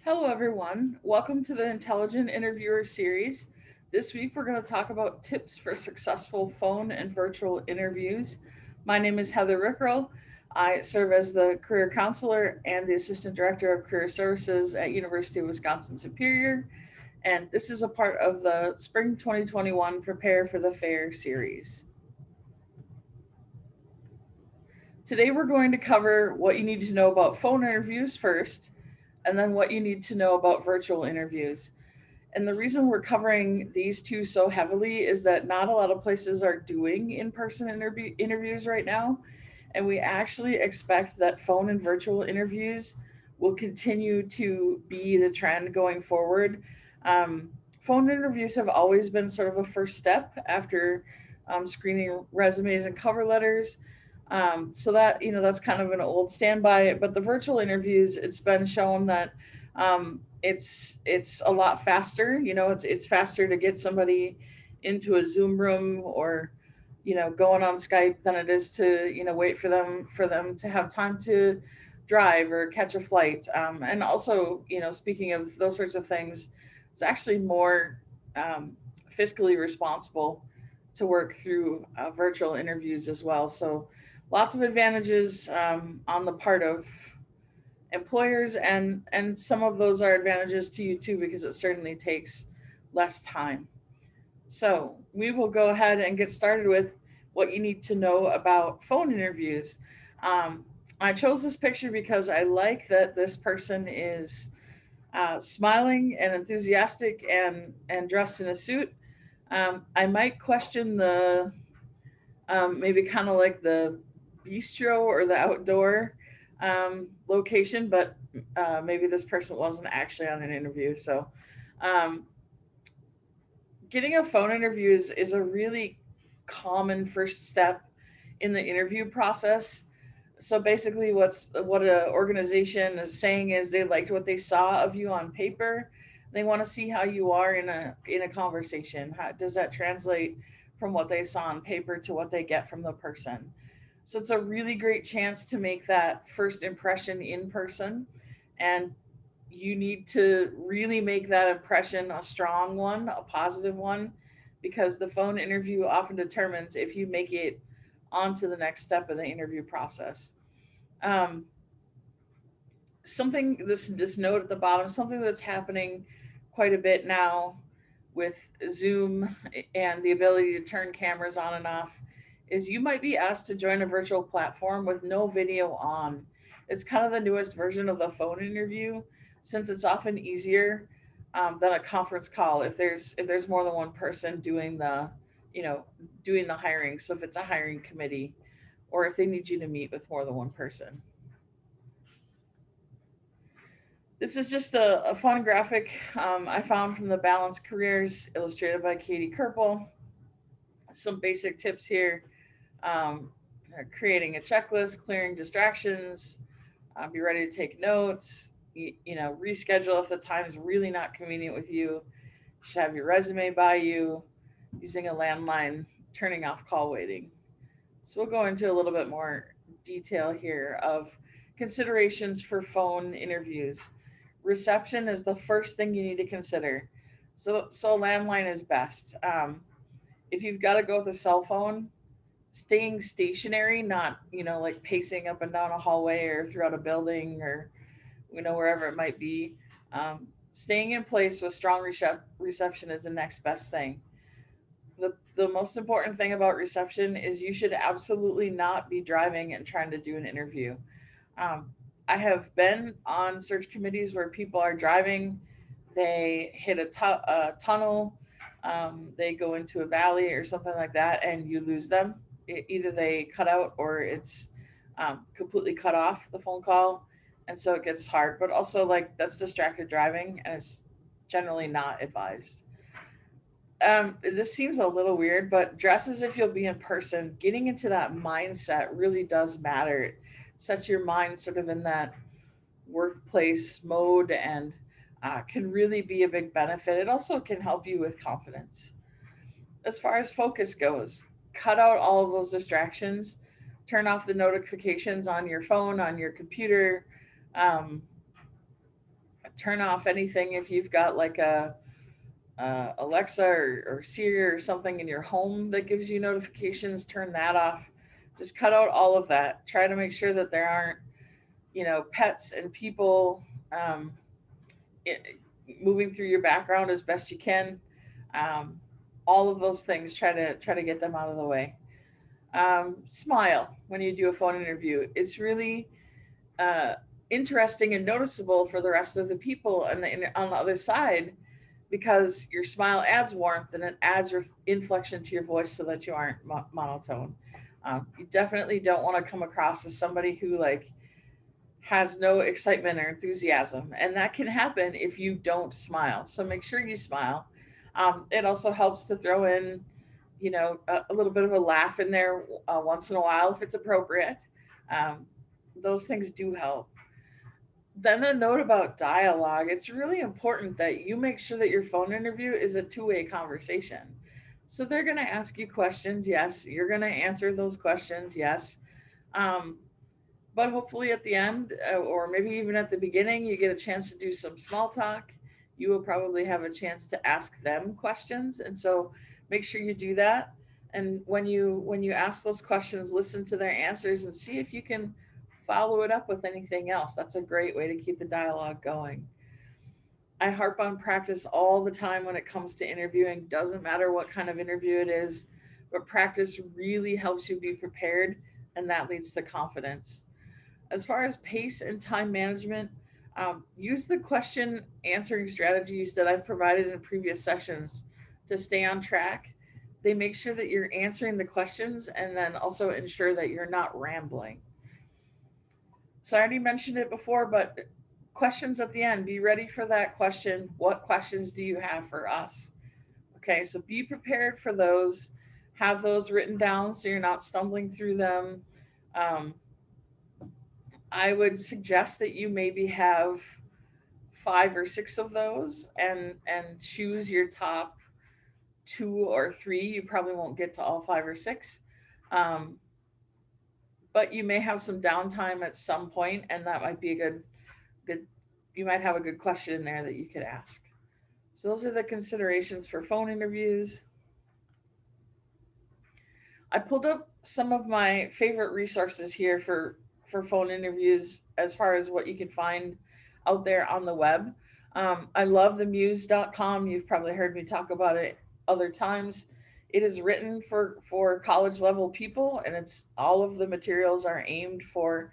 Hello, everyone. Welcome to the Intelligent Interviewer series. This week, we're going to talk about tips for successful phone and virtual interviews. My name is Heather Rickrell. I serve as the career counselor and the assistant director of career services at University of Wisconsin Superior. And this is a part of the Spring 2021 Prepare for the Fair series. Today, we're going to cover what you need to know about phone interviews first, and then what you need to know about virtual interviews. And the reason we're covering these two so heavily is that not a lot of places are doing in person interviews right now. And we actually expect that phone and virtual interviews will continue to be the trend going forward. Um, Phone interviews have always been sort of a first step after screening resumes and cover letters. So that that's kind of an old standby. But the virtual interviews, it's been shown that it's a lot faster. It's faster to get somebody into a Zoom room or going on Skype than it is to wait for them to have time to drive or catch a flight. And also, speaking of those sorts of things, it's actually more fiscally responsible to work through virtual interviews as well. So lots of advantages on the part of employers, and some of those are advantages to you too, because it certainly takes less time. So we will go ahead and get started with what you need to know about phone interviews. um, I chose this picture because I like that this person is smiling and enthusiastic and dressed in a suit. I might question the maybe kind of like the bistro or the outdoor location, but maybe this person wasn't actually on an interview. So, um, getting a phone interview is a really common first step in the interview process. So basically, what an organization is saying is they liked what they saw of you on paper. They want to see how you are in a conversation. How does that translate from what they saw on paper to what they get from the person? So it's a really great chance to make that first impression in person, and you need to really make that impression a strong one, a positive one, because the phone interview often determines if you make it onto the next step of the interview process. Um, Something this note at the bottom, something that's happening quite a bit now with Zoom and the ability to turn cameras on and off, is you might be asked to join a virtual platform with no video on. It's kind of the newest version of the phone interview, since it's often easier than a conference call if there's more than one person doing the you know doing the hiring. So if it's a hiring committee, or if they need you to meet with more than one person. This is just a fun graphic I found from the Balanced Careers, illustrated by Katie Kerpel. Some basic tips here: um, creating a checklist, clearing distractions, be ready to take notes. Reschedule if the time is really not convenient with you. You should have your resume by you, using a landline, turning off call waiting. So we'll go into a little bit more detail here of considerations for phone interviews. Reception is the first thing you need to consider. So landline is best. If you've got to go with a cell phone, staying stationary, not like pacing up and down a hallway or throughout a building, or wherever it might be. Staying in place with strong reception is the next best thing. The most important thing about reception is you should absolutely not be driving and trying to do an interview. Um, I have been on search committees where people are driving, they hit a tunnel, they go into a valley or something like that, and you lose them. Either they cut out or it's completely cut off the phone call, and so it gets hard. But also, like, that's distracted driving, and it's generally not advised. This seems a little weird, but dress as if you'll be in person. Getting into that mindset really does matter. It sets your mind sort of in that workplace mode, and can really be a big benefit. It also can help you with confidence. As far as focus goes, cut out all of those distractions. Turn off the notifications on your phone, on your computer. Um, Turn off anything if you've got like a Alexa or Siri or something in your home that gives you notifications. Turn that off. Just cut out all of that. Try to make sure that there aren't, pets and people um, it, moving through your background as best you can. Um, all of those things, try to get them out of the way. Smile when you do a phone interview. It's really uh, interesting and noticeable for the rest of the people on the other side, because your smile adds warmth and it adds inflection to your voice so that you aren't monotone. You definitely don't want to come across as somebody who has no excitement or enthusiasm, and that can happen if you don't smile. So make sure you smile. It also helps to throw in, a little bit of a laugh in there once in a while if it's appropriate. Um, those things do help. Then a note about dialogue. It's really important that you make sure that your phone interview is a two-way conversation. So they're going to ask you questions. Yes. You're going to answer those questions. Yes. Um, but hopefully at the end, or maybe even at the beginning, you get a chance to do some small talk. You will probably have a chance to ask them questions. And so make sure you do that. And when you ask those questions, listen to their answers and see if you can follow it up with anything else. That's a great way to keep the dialogue going. I harp on practice all the time when it comes to interviewing. Doesn't matter what kind of interview it is, but practice really helps you be prepared, and that leads to confidence. As far as pace and time management, use the question answering strategies that I've provided in previous sessions to stay on track. They make sure that you're answering the questions and then also ensure that you're not rambling. So I already mentioned it before, but questions at the end. Be ready for that question. What questions do you have for us? Okay, so be prepared for those. Have those written down so you're not stumbling through them. Um, I would suggest that you maybe have 5 or 6 of those, and choose your top 2 or 3. You probably won't get to all 5 or 6. Um, but you may have some downtime at some point, and that might be a good you might have a good question in there that you could ask. So those are the considerations for phone interviews. I pulled up some of my favorite resources here for phone interviews as far as what you can find out there on the web. I love the muse.com. You've probably heard me talk about it other times. It is written for college level people, and it's all of the materials are aimed for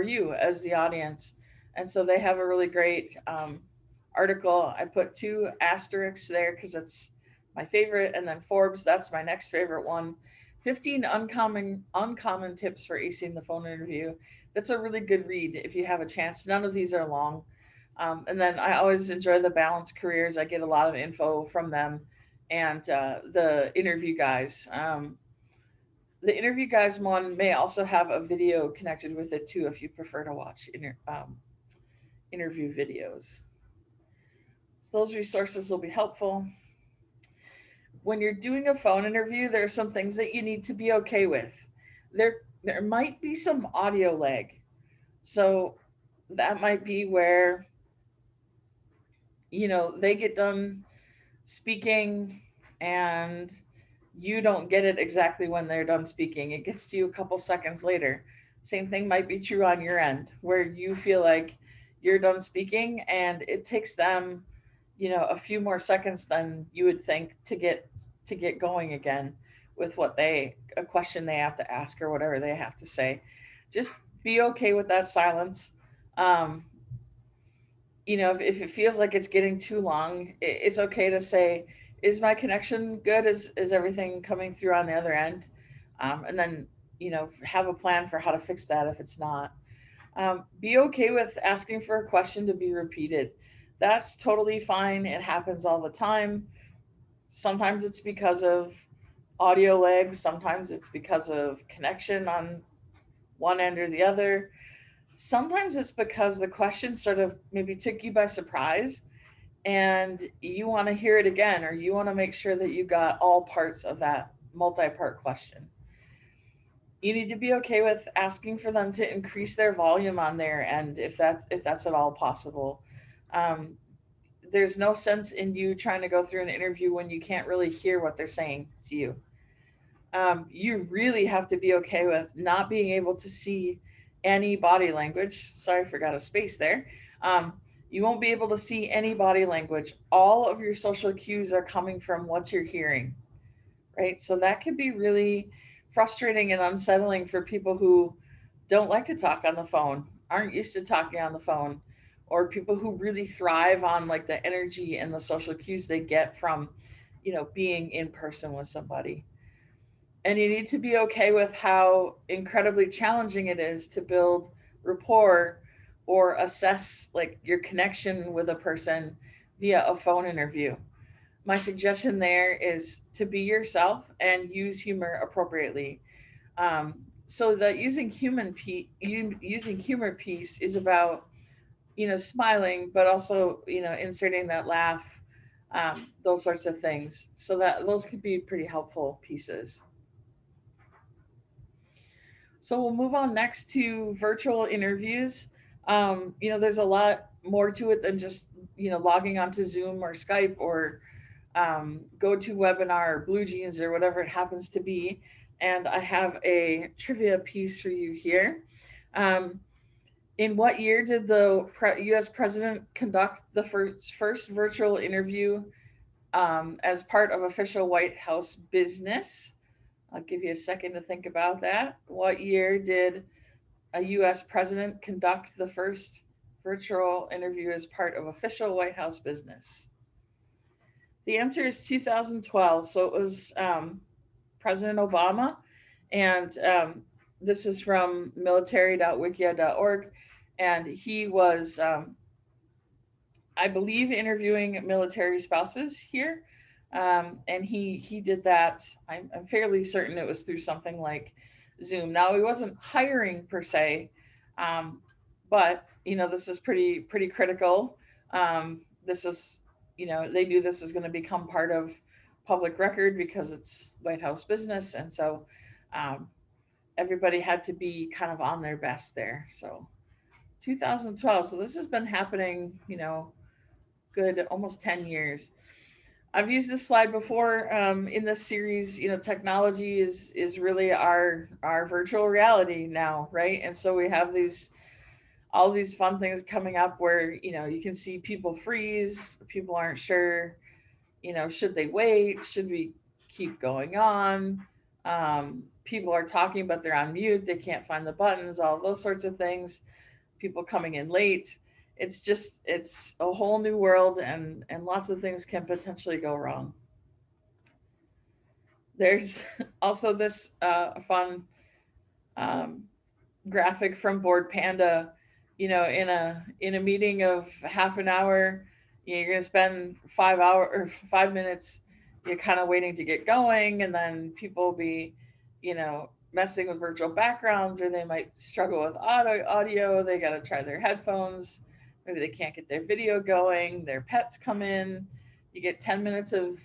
you as the audience. And so they have a really great article. I put 2 asterisks there because it's my favorite, and then Forbes, that's my next favorite one. 15 uncommon tips for acing the phone interview. That's a really good read if you have a chance. None of these are long. And then I always enjoy the Balanced Careers. I get a lot of info from them, and the interview guys. The interview guys one may also have a video connected with it too if you prefer to watch interview videos. So those resources will be helpful. When you're doing a phone interview, there are some things that you need to be okay with. There might be some audio lag. So that might be where, they get done speaking and you don't get it exactly when they're done speaking. It gets to you a couple seconds later. Same thing might be true on your end, where you feel like you're done speaking and it takes them, a few more seconds than you would think to get going again with a question they have to ask or whatever they have to say. Just be okay with that silence. Um, if it feels like it's getting too long, it's okay to say, is my connection good? Is everything coming through on the other end? And then, have a plan for how to fix that if it's not. Be okay with asking for a question to be repeated. That's totally fine. It happens all the time. Sometimes it's because of audio lag, sometimes it's because of connection on one end or the other. Sometimes it's because the question sort of maybe took you by surprise and you want to hear it again, or you want to make sure that you got all parts of that multi-part question. You need to be okay with asking for them to increase their volume on there, and if that's at all possible. Um, there's no sense in you trying to go through an interview when you can't really hear what they're saying to you. You really have to be okay with not being able to see any body language. Sorry, I forgot a space there. Um, you won't be able to see any body language. All of your social cues are coming from what you're hearing, right? So that can be really frustrating and unsettling for people who don't like to talk on the phone, aren't used to talking on the phone, or people who really thrive on like the energy and the social cues they get from, being in person with somebody. And you need to be okay with how incredibly challenging it is to build rapport or assess like your connection with a person via a phone interview. My suggestion there is to be yourself and use humor appropriately. Um, so that using humor piece is about smiling, but also inserting that laugh, those sorts of things. So that those could be pretty helpful pieces. So we'll move on next to virtual interviews. There's a lot more to it than just logging onto Zoom or Skype or GoToWebinar or BlueJeans or whatever it happens to be. And I have a trivia piece for you here. Um, in what year did the U.S. president conduct the first virtual interview as part of official White House business? I'll give you a second to think about that. What year did a U.S. president conduct the first virtual interview as part of official White House business? The answer is 2012. So it was President Obama. And this is from military.wikia.org. And he was, I believe, interviewing military spouses here. And he did that. I'm fairly certain it was through something like Zoom. Now he wasn't hiring per se, um, but this is pretty critical. This is they knew this was going to become part of public record because it's White House business, and so um, everybody had to be kind of on their best there. So 2012. So this has been happening, good almost 10 years. I've used this slide before in this series. Technology is really our virtual reality now, right? And so we have these all these fun things coming up where you can see people freeze. People aren't sure. Should they wait? Should we keep going on? People are talking, but they're on mute. They can't find the buttons. All those sorts of things. People coming in late. It's a whole new world, and lots of things can potentially go wrong. There's also this fun um, graphic from Board Panda. In a meeting of half an hour, you're gonna spend 5 hour or 5 minutes. You're kind of waiting to get going, and then people will be, messing with virtual backgrounds, or they might struggle with audio. They got to try their headphones. Maybe they can't get their video going. Their pets come in. You get 10 minutes of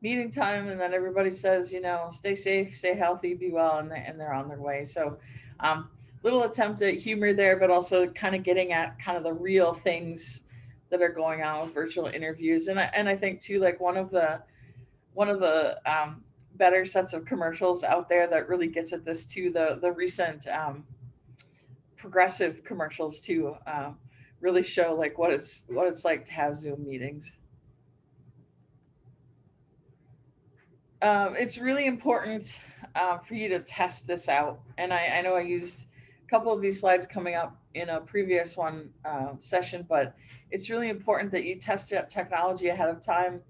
meeting time, and then everybody says, stay safe, stay healthy, be well, and they're on their way. So, little attempt at humor there, but also kind of getting at kind of the real things that are going on with virtual interviews. And I think too, like one of the better sets of commercials out there that really gets at this too, the recent progressive commercials too, really show like what it's like to have Zoom meetings. It's really important for you to test this out. And I know I used a couple of these slides coming up in a previous one session, but it's really important that you test out technology ahead of time.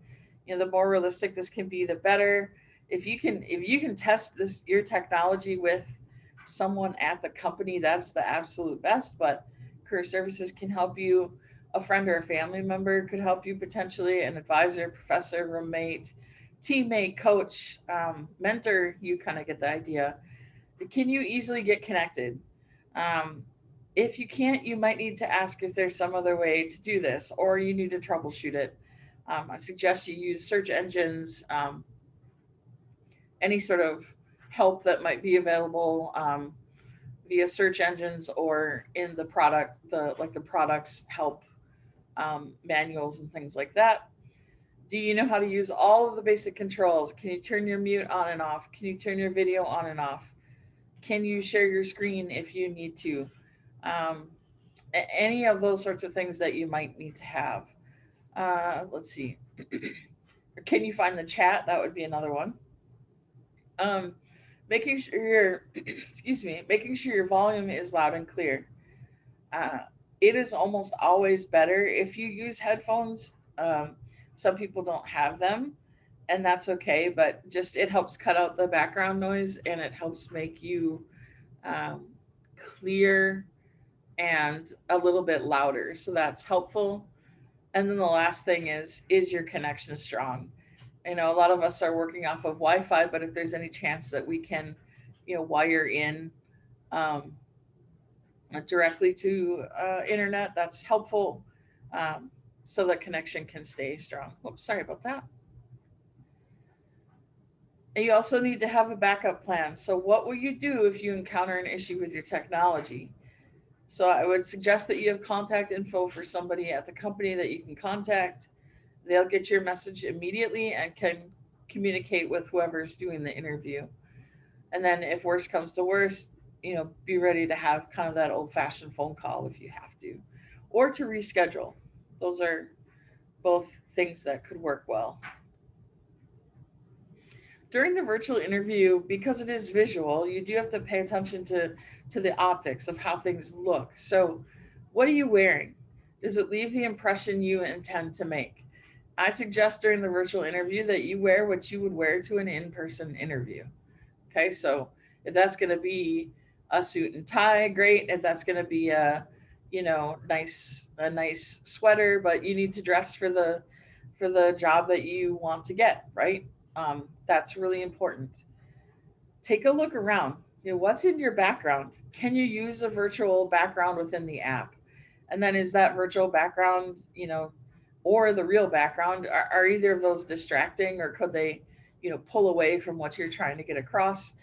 The more realistic this can be, the better. If you can test this your technology with someone at the company, that's the absolute best. But career services can help you. A friend or a family member could help you potentially. An advisor, professor, roommate, teammate, coach, mentor. You kind of get the idea. Can you easily get connected? Um, if you can't, you might need to ask if there's some other way to do this, or you need to troubleshoot it. I suggest you use search engines, any sort of help that might be available via search engines or in the products help manuals and things like that. Do you know how to use all of the basic controls? Can you turn your mute on and off? Can you turn your video on and off? Can you share your screen if you need to? Um, any of those sorts of things that you might need to have. Let's see. Can you find the chat? That would be another one. Um, making sure your excuse me, making sure your volume is loud and clear. Uh, it is almost always better if you use headphones. Some people don't have them, and that's okay. But just it helps cut out the background noise, and it helps make you um, clear and a little bit louder. So that's helpful. And then the last thing is your connection strong? A lot of us are working off of Wi-Fi, but if there's any chance that we can, wire in um, directly to internet, that's helpful, um, so that connection can stay strong. Oops, sorry about that. And you also need to have a backup plan. So what will you do if you encounter an issue with your technology? So I would suggest that you have contact info for somebody at the company that you can contact. They'll get your message immediately and can communicate with whoever's doing the interview. And then if worse comes to worse, be ready to have kind of that old fashioned phone call if you have to, or to reschedule. Those are both things that could work well. During the virtual interview, because it is visual, you do have to pay attention to the optics of how things look. So, what are you wearing? Does it leave the impression you intend to make? I suggest during the virtual interview that you wear what you would wear to an in person interview. Okay, so if that's going to be a suit and tie, great. If that's going to be a nice sweater, but you need to dress for the job that you want to get, right? That's really important. Take a look around. What's in your background? Can you use a virtual background within the app? And then is that virtual background, or the real background, are either of those distracting, or could they, pull away from what you're trying to get across?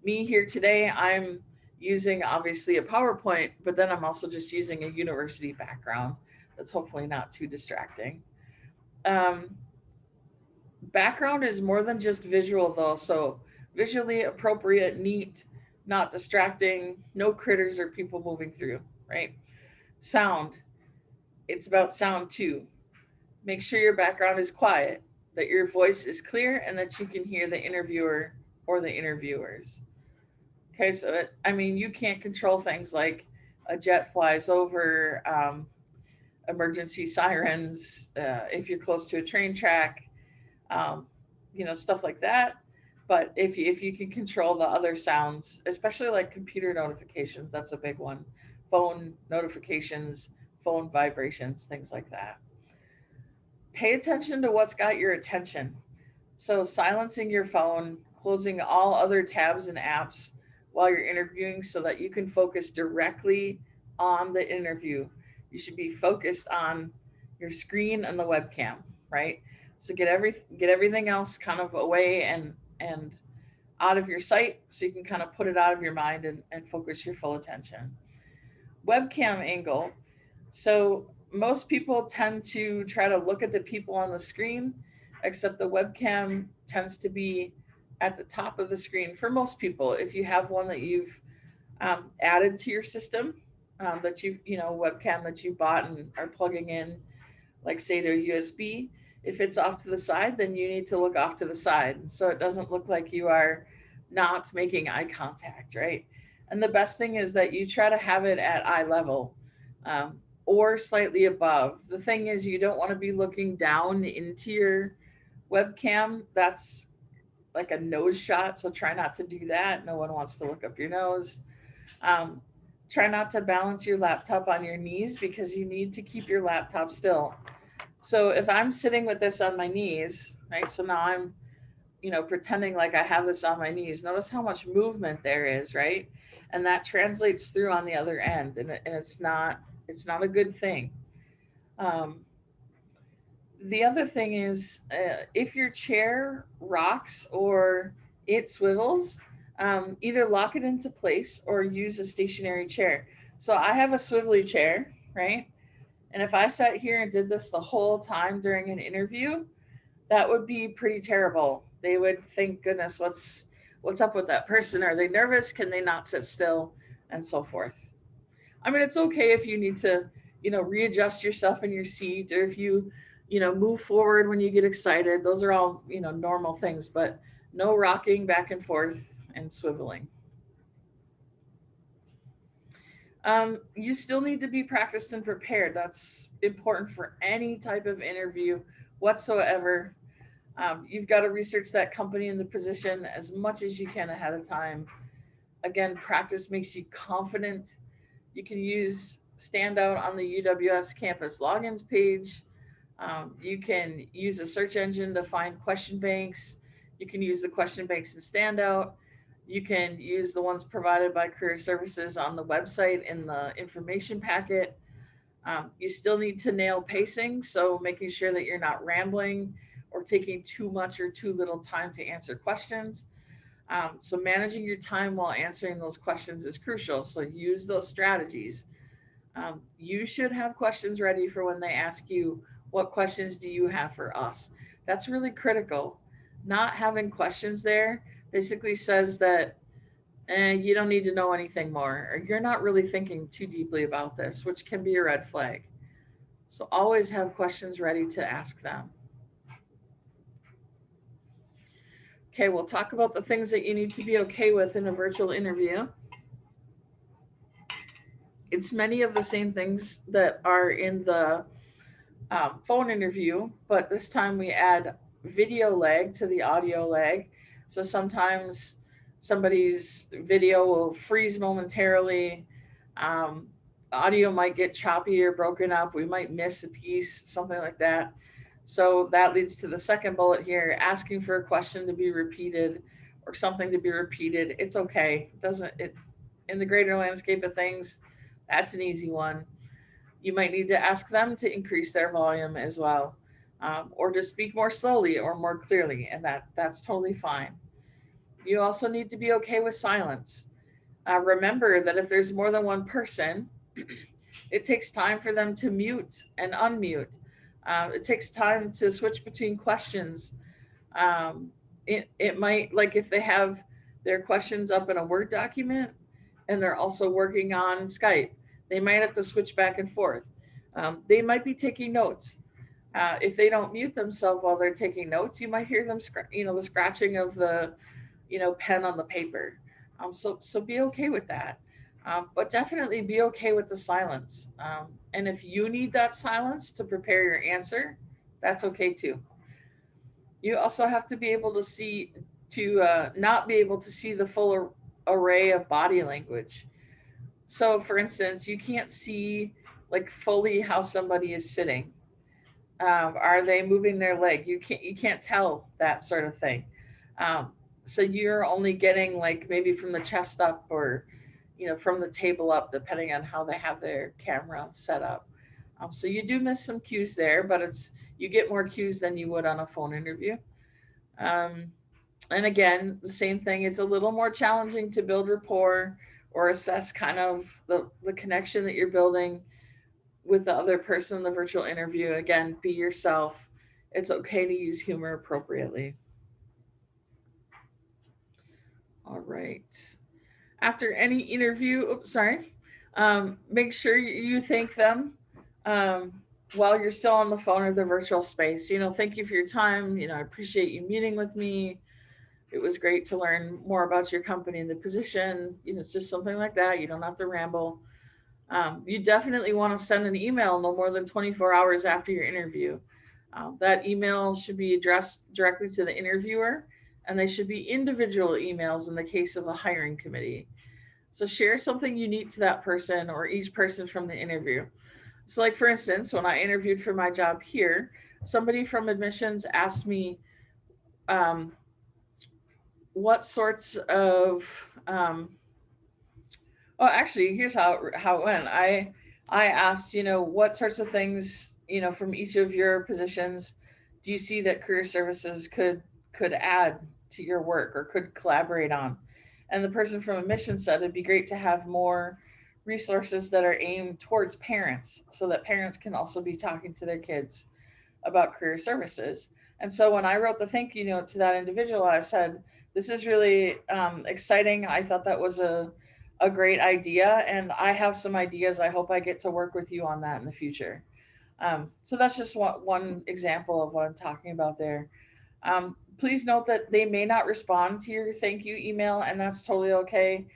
Me here today, I'm using obviously a PowerPoint, but then I'm also just using a university background that's hopefully not too distracting. Um, Background is more than just visual though, so visually appropriate, neat, not distracting, no critters or people moving through, right? Sound, it's about sound too. Make sure your background is quiet, that your voice is clear, and that you can hear the interviewer or the interviewers. Okay, so you can't control things like a jet flies over, emergency sirens, if you're close to a train track, um, stuff like that. But if you can control the other sounds, especially like computer notifications, that's a big one. Phone notifications, phone vibrations, things like that. Pay attention to what's got your attention. So silencing your phone, closing all other tabs and apps while you're interviewing so that you can focus directly on the interview. You should be focused on your screen and the webcam, right? So get everything else kind of away and out of your sight so you can kind of put it out of your mind and focus your full attention. Webcam angle. So most people tend to try to look at the people on the screen, except the webcam tends to be at the top of the screen for most people. If you have one that you've added to your system, that webcam that you bought and are plugging in, like say to a USB, if it's off to the side, then you need to look off to the side so it doesn't look like you are not making eye contact, right? And the best thing is that you try to have it at eye level, or slightly above. The thing is, you don't want to be looking down into your webcam. That's like a nose shot, so try not to do that. No one wants to look up your nose. Um, Try not to balance your laptop on your knees because you need to keep your laptop still. So if I'm sitting with this on my knees, right? So now I'm, pretending like I have this on my knees. Notice how much movement there is, right? And that translates through on the other end, and it's not a good thing. Um, the other thing is, if your chair rocks or it swivels, either lock it into place or use a stationary chair. So I have a swivelly chair, right? And if I sat here and did this the whole time during an interview, that would be pretty terrible. They would think, goodness, what's up with that person? Are they nervous? Can they not sit still? And so forth. I mean, it's okay if you need to, readjust yourself in your seat, or if you, move forward when you get excited. Those are all, normal things, but no rocking back and forth and swiveling. You still need to be practiced and prepared. That's important for any type of interview whatsoever. You've got to research that company and the position as much as you can ahead of time. Again, practice makes you confident. You can use Standout on the UWS campus logins page. You can use a search engine to find question banks. You can use the question banks in Standout. You can use the ones provided by Career Services on the website in the information packet. You still need to nail pacing, so making sure that you're not rambling or taking too much or too little time to answer questions. So managing your time while answering those questions is crucial. So use those strategies. You should have questions ready for when they ask you, what questions do you have for us? That's really critical. Not having questions there basically says that you don't need to know anything more, or you're not really thinking too deeply about this, which can be a red flag. So always have questions ready to ask them. Okay, we'll talk about the things that you need to be okay with in a virtual interview. It's many of the same things that are in the phone interview, but this time we add video lag to the audio lag. So sometimes somebody's video will freeze momentarily. Um, Audio might get choppy or broken up. We might miss a piece, something like that. So that leads to the second bullet here, asking for a question to be repeated or something to be repeated. It's okay. It doesn't it's in the greater landscape of things, that's an easy one. You might need to ask them to increase their volume as well, or to speak more slowly or more clearly, and that's totally fine. You also need to be okay with silence. Remember that if there's more than one person, it takes time for them to mute and unmute. It takes time to switch between questions. It might, like if they have their questions up in a Word document and they're also working on Skype, they might have to switch back and forth. They might be taking notes. If they don't mute themselves while they're taking notes, you might hear them, the scratching of the, pen on the paper. So be okay with that. But definitely be okay with the silence. And if you need that silence to prepare your answer, that's okay too. You also have to be able to see, to not be able to see the full array of body language. So, for instance, you can't see like fully how somebody is sitting. Are they moving their leg? You can't tell that sort of thing. Um, so you're only getting like maybe from the chest up, or from the table up, depending on how they have their camera set up. So you do miss some cues there, but it's you get more cues than you would on a phone interview. Um, and again, the same thing. It's a little more challenging to build rapport or assess kind of the connection that you're building with the other person in the virtual interview. Again, be yourself. It's okay to use humor appropriately. All right. After any interview, oops, sorry, make sure you thank them um, while you're still on the phone or the virtual space. Thank you for your time. I appreciate you meeting with me. It was great to learn more about your company and the position. It's just something like that. You don't have to ramble. You definitely want to send an email no more than 24 hours after your interview. That email should be addressed directly to the interviewer, and they should be individual emails in the case of a hiring committee. So share something unique to that person or each person from the interview. So, like for instance, when I interviewed for my job here, somebody from admissions asked me, um, what sorts of oh, actually, here's how it went. I asked, what sorts of things, from each of your positions do you see that career services could add to your work or could collaborate on? And the person from admission said it'd be great to have more resources that are aimed towards parents so that parents can also be talking to their kids about career services. And so when I wrote the thank you note to that individual, I said, this is really exciting. I thought that was a great idea. And I have some ideas. I hope I get to work with you on that in the future. So that's just one example of what I'm talking about there. Please note that they may not respond to your thank you email, and that's totally okay.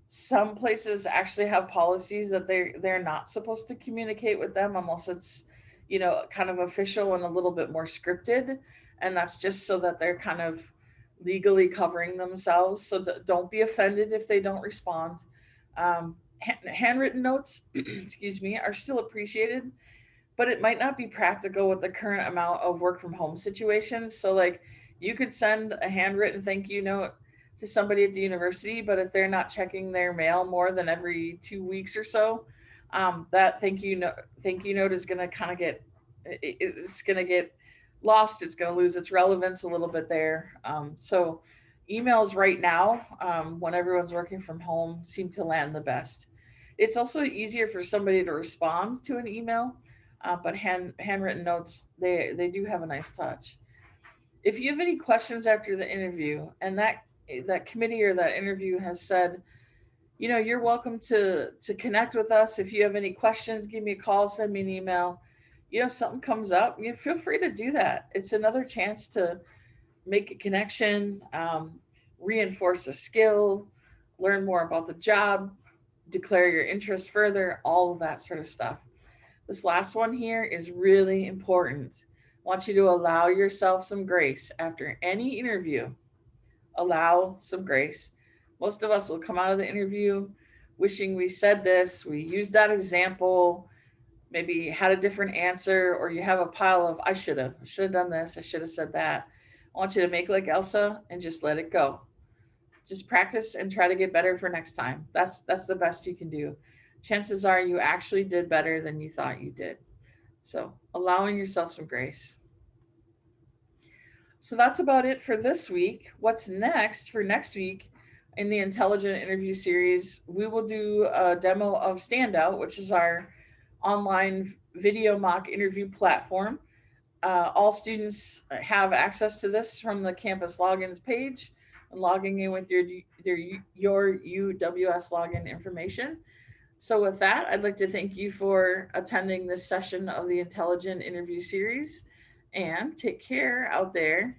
Some places actually have policies that they're not supposed to communicate with them unless it's, kind of official and a little bit more scripted, and that's just so that they're kind of legally covering themselves. So don't be offended if they don't respond. Handwritten notes, excuse me, are still appreciated, but it might not be practical with the current amount of work from home situations. So, like, you could send a handwritten thank you note to somebody at the university, but if they're not checking their mail more than every 2 weeks or so, that thank you note is going to kind of it's going to get lost. It's going to lose its relevance a little bit there. So, emails right now, when everyone's working from home, seem to land the best. It's also easier for somebody to respond to an email, but handwritten notes, they do have a nice touch. If you have any questions after the interview, and that committee or that interview has said, you're welcome to connect with us. If you have any questions, give me a call, send me an email. If something comes up, you feel free to do that. It's another chance to make a connection, reinforce a skill, learn more about the job, declare your interest further, all of that sort of stuff. This last one here is really important. I want you to allow yourself some grace after any interview. Allow some grace. Most of us will come out of the interview wishing we said this, we used that example, maybe had a different answer, or you have a pile of I should have done this, I should have said that. I want you to make like Elsa and just let it go. Just practice and try to get better for next time. That's the best you can do. Chances are you actually did better than you thought you did. So, allowing yourself some grace. So that's about it for this week. What's next for next week in the Intelligent Interview series? We will do a demo of Standout, which is our online video mock interview platform. All students have access to this from the campus logins page and logging in with your UWS login information. So, with that, I'd like to thank you for attending this session of the Intelligent Interview series, and take care out there.